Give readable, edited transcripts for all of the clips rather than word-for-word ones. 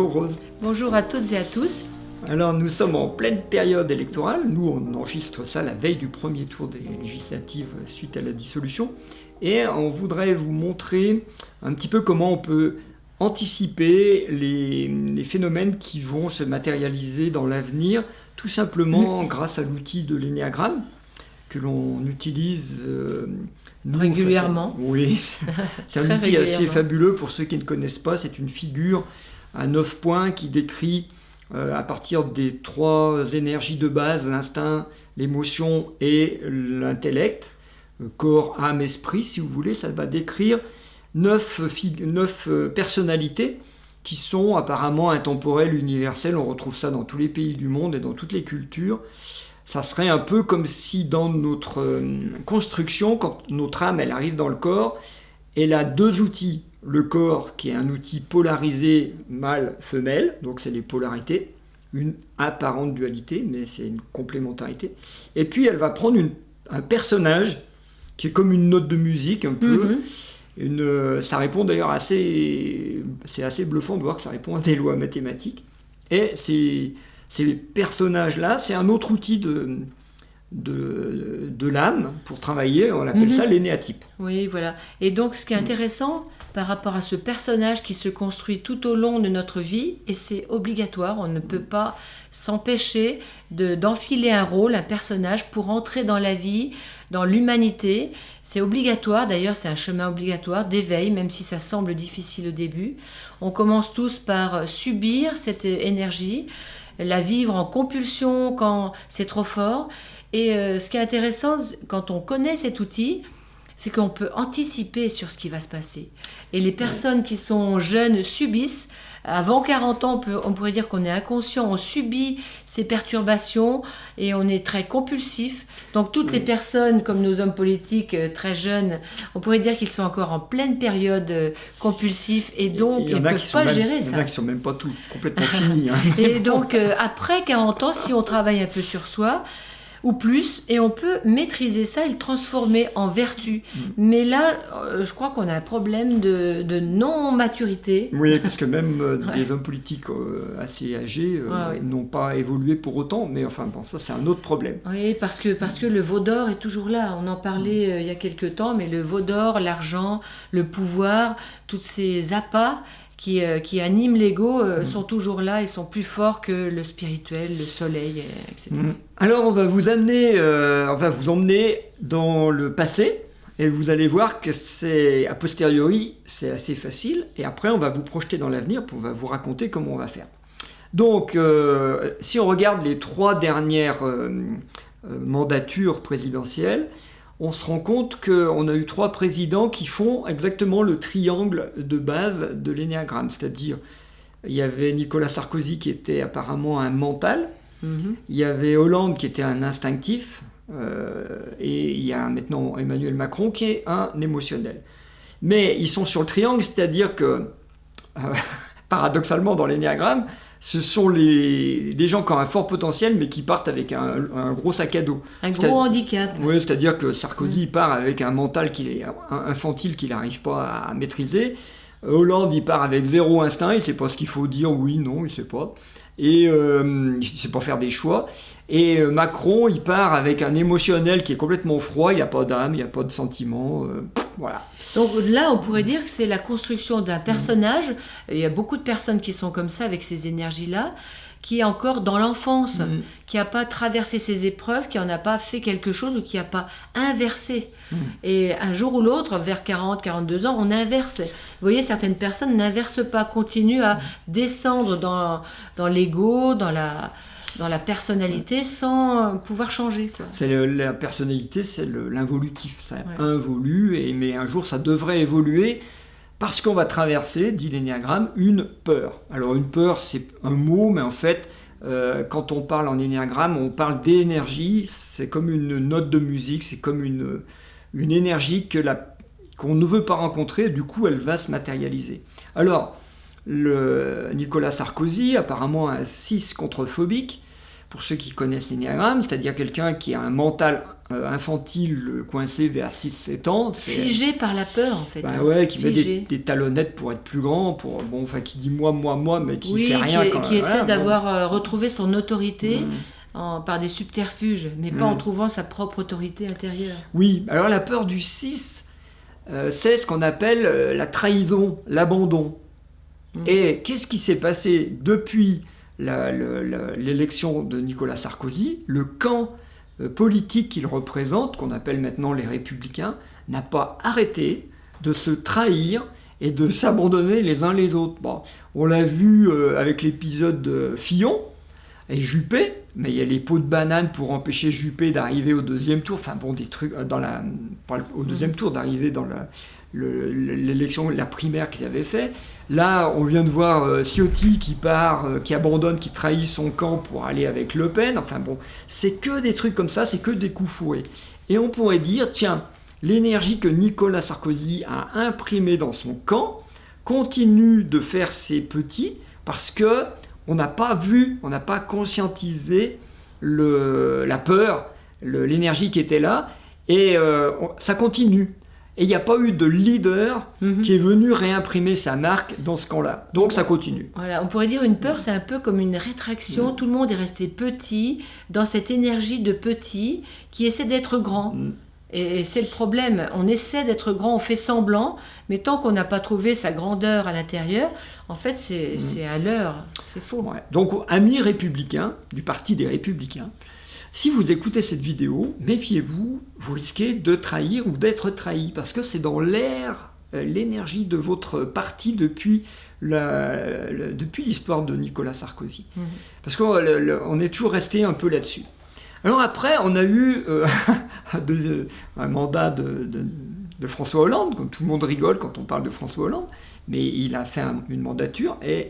Bonjour Rose. Bonjour à toutes et à tous. Alors nous sommes en pleine période électorale, nous on enregistre ça la veille du premier tour des législatives suite à la dissolution, et on voudrait vous montrer un petit peu comment on peut anticiper les phénomènes qui vont se matérialiser dans l'avenir, tout simplement grâce à l'outil de l'énéagramme que l'on utilise régulièrement. Oui, c'est un outil assez fabuleux pour ceux qui ne connaissent pas. C'est une figure à 9 points qui décrit à partir des 3 énergies de base, l'instinct, l'émotion et l'intellect, corps, âme, esprit, si vous voulez. Ça va décrire 9 personnalités qui sont apparemment intemporelles, universelles. On retrouve ça dans tous les pays du monde et dans toutes les cultures. Ça serait un peu comme si dans notre construction, quand notre âme elle arrive dans le corps, elle a 2 outils. Le corps qui est un outil polarisé mâle-femelle, donc c'est les polarités, une apparente dualité, mais c'est une complémentarité. Et puis elle va prendre un personnage qui est comme une note de musique un peu. Ça répond d'ailleurs c'est assez bluffant de voir que ça répond à des lois mathématiques. Et ces personnages-là, c'est un autre outil de l'âme pour travailler, on appelle ça l'énéatype. Oui, voilà. Et donc, ce qui est intéressant par rapport à ce personnage qui se construit tout au long de notre vie, et c'est obligatoire, on ne peut pas s'empêcher d'enfiler un rôle, un personnage pour entrer dans la vie, dans l'humanité. C'est obligatoire, d'ailleurs c'est un chemin obligatoire d'éveil, même si ça semble difficile au début. On commence tous par subir cette énergie, la vivre en compulsion quand c'est trop fort. Et ce qui est intéressant, quand on connaît cet outil, c'est qu'on peut anticiper sur ce qui va se passer. Et les personnes qui sont jeunes subissent. Avant 40 ans, on pourrait dire qu'on est inconscient, on subit ces perturbations et on est très compulsif. Donc toutes les personnes, comme nos hommes politiques très jeunes, on pourrait dire qu'ils sont encore en pleine période compulsif et donc ils ne peuvent pas gérer ça. Il y en a qui ne sont même pas complètement finis. Hein. Et donc après 40 ans, si on travaille un peu sur soi, ou plus, et on peut maîtriser ça et le transformer en vertu. Mais là, je crois qu'on a un problème de non-maturité. Oui, parce que même des hommes politiques assez âgés n'ont pas évolué pour autant, mais enfin, bon, ça c'est un autre problème. Oui, parce que le veau d'or est toujours là. On en parlait il y a quelques temps, mais le veau d'or, l'argent, le pouvoir, tous ces appâts qui animent l'ego sont toujours là et sont plus forts que le spirituel, le soleil, etc. Alors on va vous emmener dans le passé et vous allez voir que c'est a posteriori c'est assez facile et après on va vous projeter dans l'avenir pour va vous raconter comment on va faire. Donc si on regarde les 3 dernières mandatures présidentielles, on se rend compte qu'on a eu 3 présidents qui font exactement le triangle de base de l'énéagramme. C'est-à-dire, il y avait Nicolas Sarkozy qui était apparemment un mental, il y avait Hollande qui était un instinctif, et il y a maintenant Emmanuel Macron qui est un émotionnel. Mais ils sont sur le triangle, c'est-à-dire que, paradoxalement dans l'énéagramme, ce sont des gens qui ont un fort potentiel, mais qui partent avec un gros sac à dos. Un gros handicap. Oui, c'est-à-dire que Sarkozy part avec un mental infantile qu'il n'arrive pas à maîtriser. Hollande, il part avec 0 instinct, il ne sait pas ce qu'il faut dire, oui, non, il ne sait pas. Et il ne sait pas faire des choix. Et Macron, il part avec un émotionnel qui est complètement froid, il n'y a pas d'âme, il n'y a pas de sentiment, voilà. Donc là, on pourrait dire que c'est la construction d'un personnage. Il y a beaucoup de personnes qui sont comme ça, avec ces énergies-là, qui est encore dans l'enfance, qui n'a pas traversé ces épreuves, qui n'en a pas fait quelque chose ou qui n'a pas inversé. Et un jour ou l'autre, vers 40, 42 ans, on inverse. Vous voyez, certaines personnes n'inversent pas, continuent à descendre dans l'ego, dans la personnalité sans pouvoir changer. Quoi. La personnalité, c'est l'involutif. Ça involue, mais un jour, ça devrait évoluer parce qu'on va traverser, dit l'énéagramme, une peur. Alors une peur, c'est un mot, mais en fait, quand on parle en énéagramme, on parle d'énergie. C'est comme une note de musique, c'est comme une énergie qu'on ne veut pas rencontrer, du coup, elle va se matérialiser. Alors, Nicolas Sarkozy, apparemment un cis contrephobique, pour ceux qui connaissent l'énéagramme, c'est-à-dire quelqu'un qui a un mental infantile coincé vers 6-7 ans. Figé par la peur, en fait. Qui met des talonnettes pour être plus grand, qui dit moi, mais qui fait rien. Qui essaie d'avoir retrouvé son autorité par des subterfuges, mais pas en trouvant sa propre autorité intérieure. Oui, alors la peur du 6, c'est ce qu'on appelle la trahison, l'abandon. Et qu'est-ce qui s'est passé depuis l'élection de Nicolas Sarkozy? Le camp politique qu'il représente, qu'on appelle maintenant les Républicains, n'a pas arrêté de se trahir et de s'abandonner les uns les autres. Bon, on l'a vu avec l'épisode de Fillon et Juppé, mais il y a les pots de banane pour empêcher Juppé d'arriver au deuxième tour, des trucs au deuxième tour, d'arriver dans l'élection, la primaire qu'ils avaient fait. Là, on vient de voir Ciotti qui part, qui abandonne, qui trahit son camp pour aller avec Le Pen. C'est que des trucs comme ça, c'est que des coups fourrés. Et on pourrait dire, tiens, l'énergie que Nicolas Sarkozy a imprimée dans son camp continue de faire ses petits parce que on n'a pas conscientisé la peur, l'énergie qui était là, et ça continue. Et il n'y a pas eu de leader qui est venu réimprimer sa marque dans ce camp-là. Donc ça continue. Voilà, on pourrait dire une peur, c'est un peu comme une rétraction. Tout le monde est resté petit, dans cette énergie de petit qui essaie d'être grand. Et c'est le problème. On essaie d'être grand, on fait semblant, mais tant qu'on n'a pas trouvé sa grandeur à l'intérieur, en fait, c'est à l'heure, c'est faux. Ouais. Donc, amis républicains, du Parti des Républicains, si vous écoutez cette vidéo, méfiez-vous, vous risquez de trahir ou d'être trahi, parce que c'est dans l'air, l'énergie de votre parti depuis l'histoire de Nicolas Sarkozy. Parce qu'on est toujours resté un peu là-dessus. Alors après, on a eu un mandat de François Hollande, comme tout le monde rigole quand on parle de François Hollande, mais il a fait une mandature, et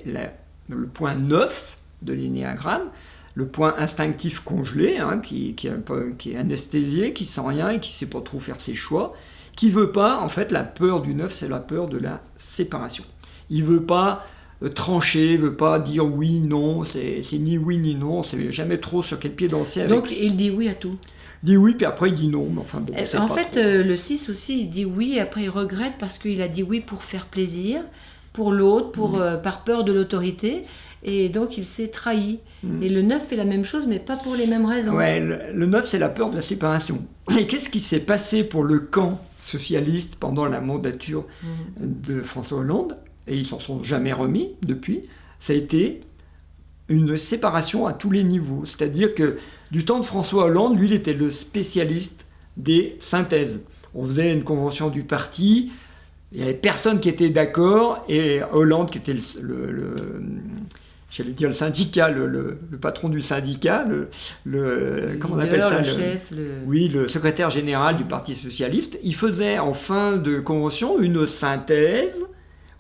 le point 9 de l'énéagramme, le point instinctif congelé, qui est anesthésié, qui sent rien et qui ne sait pas trop faire ses choix, qui ne veut pas, en fait, la peur du 9, c'est la peur de la séparation. Il ne veut pas trancher, ne veut pas dire oui, non, c'est ni oui ni non, on ne sait jamais trop sur quel pied danser. Donc il dit oui à tout. Il dit oui, puis après il dit non, mais enfin bon, c'est en pas fait, trop. Le 6 aussi, il dit oui, et après il regrette parce qu'il a dit oui pour faire plaisir, pour l'autre, par peur de l'autorité, et donc il s'est trahi. Et le 9 fait la même chose, mais pas pour les mêmes raisons. Ouais, le 9, c'est la peur de la séparation. Et qu'est-ce qui s'est passé pour le camp socialiste pendant la mandature de François Hollande? Et ils s'en sont jamais remis depuis. Ça a été une séparation à tous les niveaux. C'est-à-dire que du temps de François Hollande, lui, il était le spécialiste des synthèses. On faisait une convention du parti, il n'y avait personne qui était d'accord, et Hollande, qui était j'allais dire le syndicat, le patron du syndicat, comment on appelle ça, le chef, oui, le secrétaire général du Parti socialiste, il faisait en fin de convention une synthèse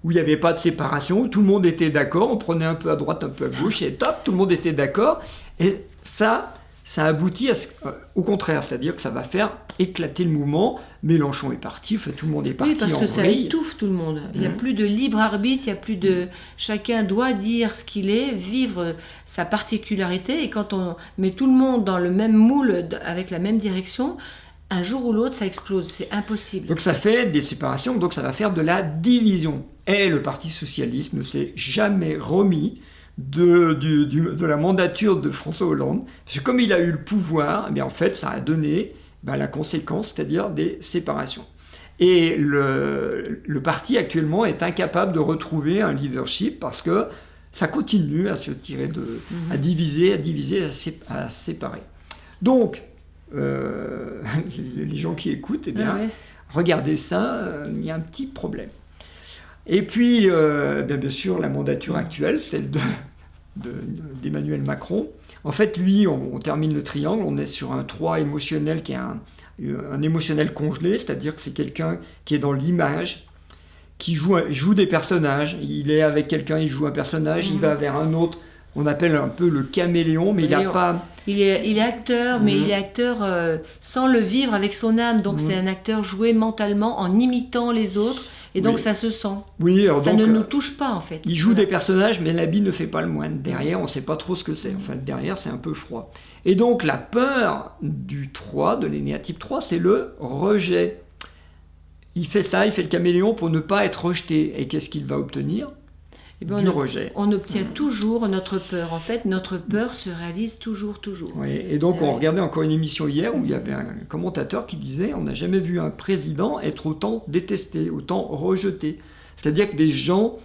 où il n'y avait pas de séparation, où tout le monde était d'accord, on prenait un peu à droite, un peu à gauche, et top, tout le monde était d'accord. Et ça aboutit au contraire, c'est-à-dire que ça va faire éclater le mouvement. Mélenchon est parti, tout le monde est parti en vrille. Oui, parce que ça étouffe tout le monde. Il n'y a plus de libre arbitre, il n'y a plus de... Chacun doit dire ce qu'il est, vivre sa particularité, et quand on met tout le monde dans le même moule, avec la même direction, un jour ou l'autre, ça explose, c'est impossible. Donc ça fait des séparations, donc ça va faire de la division. Et le Parti socialiste ne s'est jamais remis de la mandature de François Hollande, parce que comme il a eu le pouvoir, eh bien en fait, ça a donné la conséquence, c'est-à-dire des séparations. Et le parti actuellement est incapable de retrouver un leadership parce que ça continue à se tirer à diviser, à séparer. Donc, les gens qui écoutent, eh bien, regardez ça, il y a un petit problème. Et puis, bien sûr, la mandature actuelle, celle d'Emmanuel Macron. En fait, lui, on termine le triangle, on est sur un 3 émotionnel qui est un émotionnel congelé, c'est-à-dire que c'est quelqu'un qui est dans l'image, qui joue des personnages. Il est avec quelqu'un, il joue un personnage, il va vers un autre. On appelle un peu le caméléon, mais il n'a pas... Il est acteur, mais il est acteur sans le vivre avec son âme. Donc c'est un acteur joué mentalement en imitant les autres, Et donc ça se sent. Oui, alors ça donc, ne nous touche pas en fait. Il joue des personnages, mais l'habit ne fait pas le moine. Derrière, on ne sait pas trop ce que c'est. Enfin, derrière, c'est un peu froid. Et donc, la peur du 3, de l'énéatype 3, c'est le rejet. Il fait ça, il fait le caméléon pour ne pas être rejeté. Et qu'est-ce qu'il va obtenir ? Du rejet. On obtient toujours notre peur. En fait, notre peur se réalise toujours. Oui, et donc on regardait encore une émission hier où il y avait un commentateur qui disait on n'a jamais vu un président être autant détesté, autant rejeté. C'est-à-dire que des gens,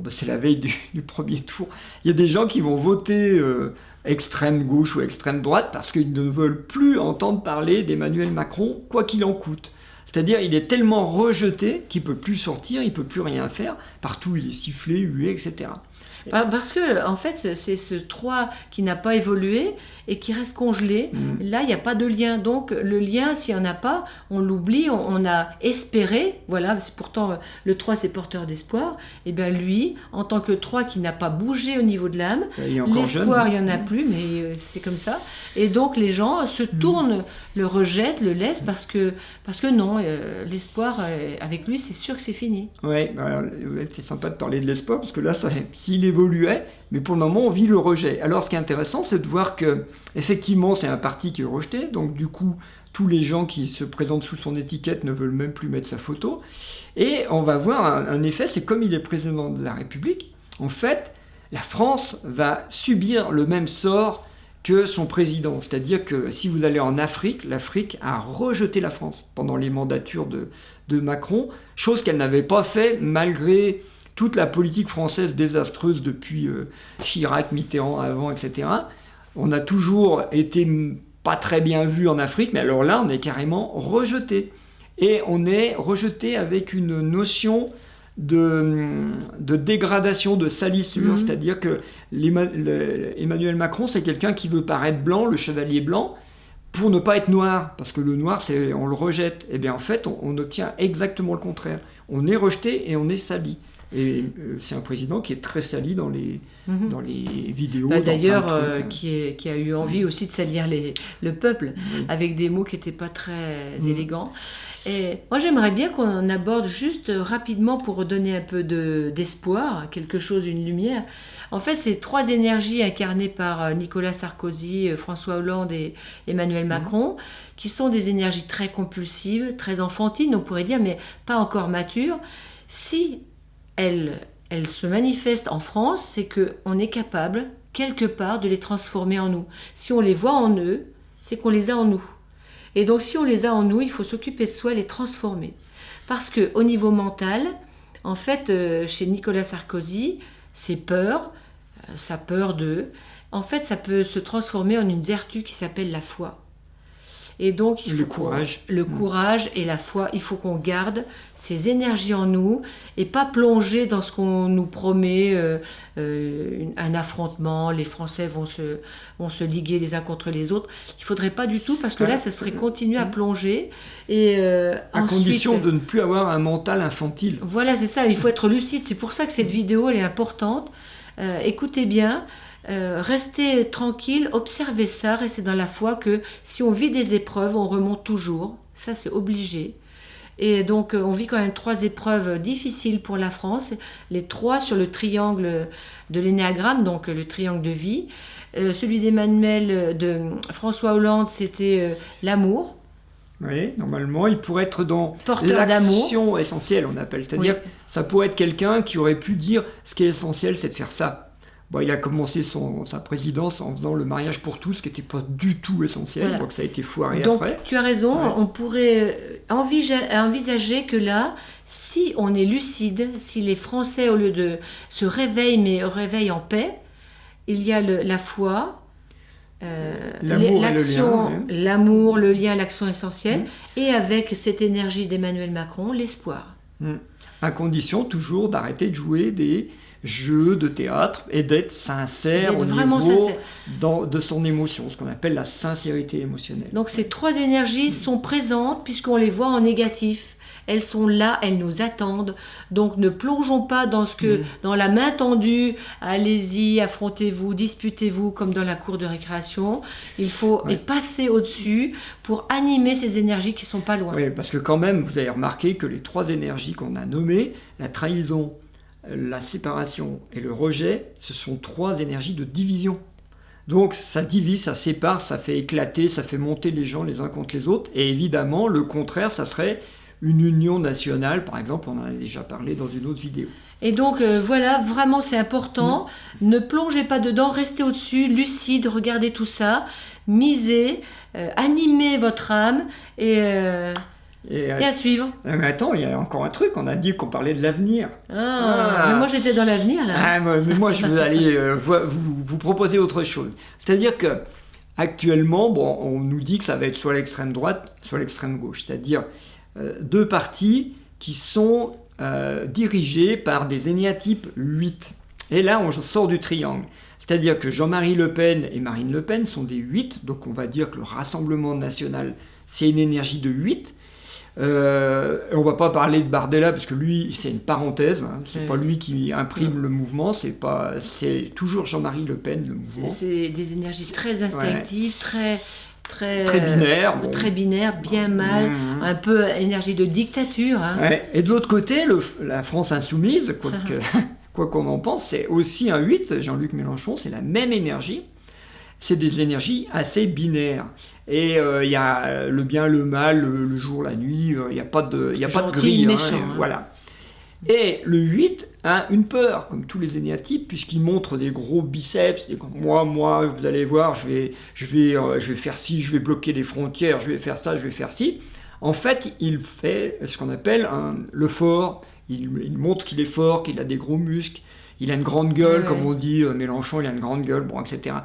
c'est la veille du premier tour, il y a des gens qui vont voter extrême gauche ou extrême droite parce qu'ils ne veulent plus entendre parler d'Emmanuel Macron, quoi qu'il en coûte. C'est-à-dire il est tellement rejeté qu'il ne peut plus sortir, il ne peut plus rien faire. Partout, il est sifflé, hué, etc. Parce que, en fait, c'est ce 3 qui n'a pas évolué et qui reste congelé. Là, il n'y a pas de lien. Donc, le lien, s'il n'y en a pas, on l'oublie, on a espéré. Voilà, c'est pourtant, le 3, c'est porteur d'espoir. Et bien, lui, en tant que 3 qui n'a pas bougé au niveau de l'âme, l'espoir, il n'y en a plus, mais c'est comme ça. Et donc, les gens se tournent, le rejettent, le laissent parce que non, l'espoir, avec lui, c'est sûr que c'est fini. Oui, c'est sympa de parler de l'espoir parce que là, s'il évoluait, mais pour le moment, on vit le rejet. Alors, ce qui est intéressant, c'est de voir que, effectivement, c'est un parti qui est rejeté, donc du coup, tous les gens qui se présentent sous son étiquette ne veulent même plus mettre sa photo. Et on va voir un effet, c'est comme il est président de la République, en fait, la France va subir le même sort que son président. C'est-à-dire que si vous allez en Afrique, l'Afrique a rejeté la France pendant les mandatures de Macron, chose qu'elle n'avait pas fait malgré toute la politique française désastreuse depuis Chirac, Mitterrand, avant, etc. On a toujours été pas très bien vu en Afrique, mais alors là, on est carrément rejeté. Et on est rejeté avec une notion de dégradation, de salissure. C'est-à-dire que Emmanuel Macron, c'est quelqu'un qui veut paraître blanc, le chevalier blanc, pour ne pas être noir. Parce que le noir, on le rejette. Et bien en fait, on obtient exactement le contraire. On est rejeté et on est sali. Et c'est un président qui est très sali dans les vidéos. D'ailleurs, qui a eu envie aussi de salir le peuple, avec des mots qui n'étaient pas très élégants. Et moi, j'aimerais bien qu'on aborde juste rapidement, pour redonner un peu d'espoir, quelque chose, une lumière. En fait, ces 3 énergies incarnées par Nicolas Sarkozy, François Hollande et Emmanuel Macron, qui sont des énergies très compulsives, très enfantines, on pourrait dire, mais pas encore matures. Si elles se manifestent en France, c'est qu'on est capable, quelque part, de les transformer en nous. Si on les voit en eux, c'est qu'on les a en nous. Et donc, si on les a en nous, il faut s'occuper de soi et les transformer. Parce qu'au niveau mental, en fait, chez Nicolas Sarkozy, ses peurs, sa peur d'eux, en fait, ça peut se transformer en une vertu qui s'appelle la foi. Et donc, il faut le courage et la foi, il faut qu'on garde ces énergies en nous et pas plonger dans ce qu'on nous promet, un affrontement, les Français vont se liguer les uns contre les autres. Il ne faudrait pas du tout, parce que là, ça serait continuer à plonger. Et, à condition de ne plus avoir un mental infantile. Voilà, c'est ça, il faut être lucide. C'est pour ça que cette vidéo, elle est importante. Écoutez bien. Restez tranquille, observez ça, restez dans la foi que si on vit des épreuves, on remonte toujours. Ça, c'est obligé. Et donc, on vit quand même 3 épreuves difficiles pour la France. Les 3 sur le triangle de l'énéagramme, donc le triangle de vie. Celui de François Hollande, c'était l'amour. Oui, normalement, il pourrait être dans porteur l'action essentielle, on appelle. C'est-à-dire, ça pourrait être quelqu'un qui aurait pu dire ce qui est essentiel, c'est de faire ça. Bon, il a commencé sa présidence en faisant le mariage pour tous, qui n'était pas du tout essentiel, donc ça a été foiré donc, après. Tu as raison, on pourrait envisager que là, si on est lucide, si les Français, au lieu de se réveillent, mais réveillent en paix, il y a la foi, l'amour, le lien, l'action essentielle, et avec cette énergie d'Emmanuel Macron, l'espoir. À condition toujours d'arrêter de jouer des jeux de théâtre et d'être sincère au niveau de son émotion, ce qu'on appelle la sincérité émotionnelle. Donc ces 3 énergies sont présentes puisqu'on les voit en négatif. elles sont là, elles nous attendent. Donc ne plongeons pas dans la main tendue, allez-y, affrontez-vous, disputez-vous comme dans la cour de récréation. Il faut y passer au-dessus pour animer ces énergies qui ne sont pas loin. Oui, parce que quand même, vous avez remarqué que les 3 énergies qu'on a nommées, la trahison, la séparation et le rejet, ce sont 3 énergies de division. Donc ça divise, ça sépare, ça fait éclater, ça fait monter les gens les uns contre les autres. Et évidemment, le contraire, ça serait une union nationale, par exemple, on en a déjà parlé dans une autre vidéo. Et donc voilà, vraiment c'est important, ne plongez pas dedans, restez au-dessus, lucide, regardez tout ça, misez, animez votre âme et à suivre. Mais attends, il y a encore un truc, on a dit qu'on parlait de l'avenir. Mais moi j'étais dans l'avenir là. Mais moi je veux aller vous proposer autre chose. C'est-à-dire que actuellement, on nous dit que ça va être soit l'extrême droite, soit l'extrême gauche. C'est-à-dire 2 partis qui sont dirigés par des énéatypes 8. Et là, on sort du triangle. C'est-à-dire que Jean-Marie Le Pen et Marine Le Pen sont des 8. Donc on va dire que le Rassemblement national, c'est une énergie de 8. On ne va pas parler de Bardella parce que lui c'est une parenthèse, c'est pas lui qui imprime le mouvement, c'est toujours Jean-Marie Le Pen le mouvement. C'est des énergies très instinctives, très binaires, très binaires, bien mal, un peu énergie de dictature. Et de l'autre côté, la France insoumise, quoi qu'on en pense, c'est aussi un 8, Jean-Luc Mélenchon, c'est la même énergie. C'est des énergies assez binaires. Et il y a le bien, le mal, le jour, la nuit, il n'y a pas de grille. Méchant, voilà. Et le 8 a une peur, comme tous les énéatypes, puisqu'il montre des gros biceps, moi, vous allez voir, je vais faire ci, je vais bloquer les frontières, je vais faire ça, je vais faire ci. En fait, il fait ce qu'on appelle le fort. Il montre qu'il est fort, qu'il a des gros muscles, il a une grande gueule, comme on dit, Mélenchon, il a une grande gueule, etc.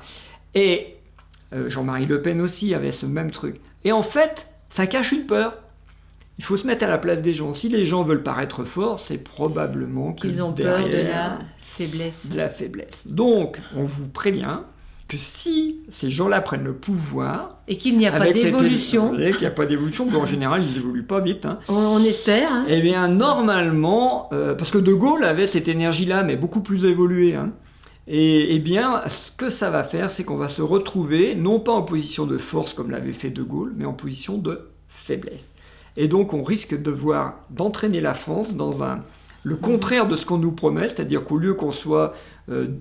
Et Jean-Marie Le Pen aussi avait ce même truc. Et en fait, ça cache une peur. Il faut se mettre à la place des gens. Si les gens veulent paraître forts, c'est probablement qu'ils ont peur de la faiblesse. De la faiblesse. Donc, on vous prévient que si ces gens-là prennent le pouvoir... Et qu'il n'y a pas d'évolution. Qu'il n'y a pas d'évolution, en général, ils évoluent pas vite. On espère. Eh bien, normalement... parce que De Gaulle avait cette énergie-là, mais beaucoup plus évoluée. Et bien, ce que ça va faire, c'est qu'on va se retrouver, non pas en position de force comme l'avait fait De Gaulle, mais en position de faiblesse. Et donc, on risque d'entraîner la France dans le contraire de ce qu'on nous promet, c'est-à-dire qu'au lieu qu'on soit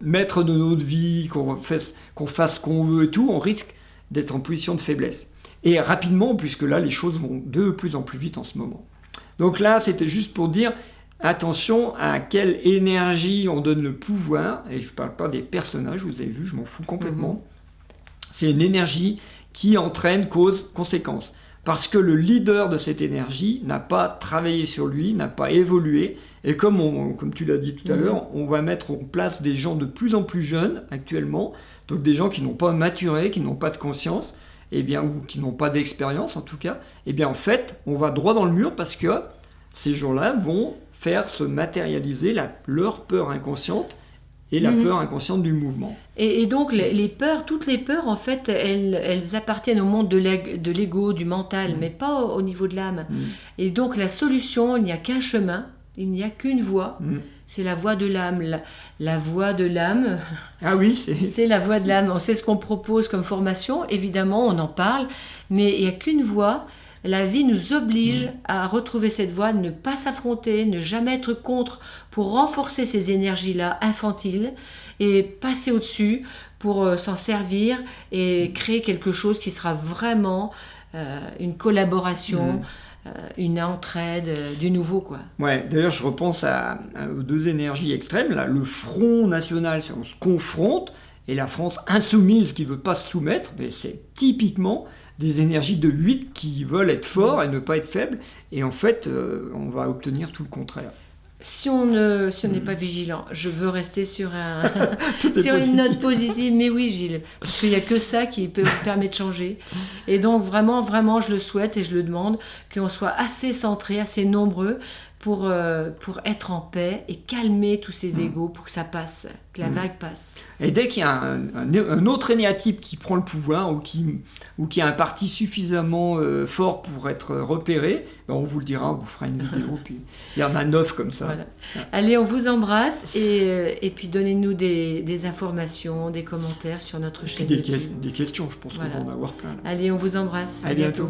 maître de notre vie, qu'on fasse ce qu'on veut et tout, on risque d'être en position de faiblesse. Et rapidement, puisque là, les choses vont de plus en plus vite en ce moment. Donc là, c'était juste pour dire... Attention à quelle énergie on donne le pouvoir, et je ne parle pas des personnages, vous avez vu, je m'en fous complètement. C'est une énergie qui entraîne cause, conséquence. Parce que le leader de cette énergie n'a pas travaillé sur lui, n'a pas évolué, et comme tu l'as dit tout à l'heure, on va mettre en place des gens de plus en plus jeunes actuellement, donc des gens qui n'ont pas maturé, qui n'ont pas de conscience, ou qui n'ont pas d'expérience en tout cas, en fait, on va droit dans le mur parce que ces gens-là vont faire se matérialiser leur peur inconsciente et la peur inconsciente du mouvement. Et donc les peurs, toutes les peurs en fait, elles appartiennent au monde de l'ego, du mental, mais pas au niveau de l'âme. Et donc la solution, il n'y a qu'un chemin, il n'y a qu'une voie, c'est la voie de l'âme. La voie de l'âme, c'est la voie de l'âme. On sait ce qu'on propose comme formation, évidemment on en parle, mais il n'y a qu'une voie. La vie nous oblige à retrouver cette voie, ne pas s'affronter, ne jamais être contre, pour renforcer ces énergies-là infantiles et passer au-dessus pour s'en servir et créer quelque chose qui sera vraiment une collaboration, une entraide, du nouveau, quoi. Ouais, d'ailleurs, je repense aux 2 énergies extrêmes, là, le Front National, c'est on se confronte, et la France insoumise qui ne veut pas se soumettre, mais c'est typiquement... des énergies de 8 qui veulent être forts et ne pas être faibles, et en fait, on va obtenir tout le contraire. Si on n'est pas vigilant, je veux rester sur une note positive, mais oui Gilles, parce qu'il n'y a que ça qui permet de changer. Et donc vraiment, je le souhaite et je le demande, qu'on soit assez centré, assez nombreux, pour être en paix et calmer tous ces égos pour que ça passe, que la vague passe. Et dès qu'il y a un autre énéatype qui prend le pouvoir ou qui a un parti suffisamment fort pour être repéré, ben on vous le dira, on vous fera une vidéo. Puis il y en a 9 comme ça. Voilà. Allez, on vous embrasse et puis donnez-nous des informations, des commentaires sur notre chaîne YouTube. Des questions, je pense qu'on va en avoir plein. Là. Allez, on vous embrasse. À bientôt.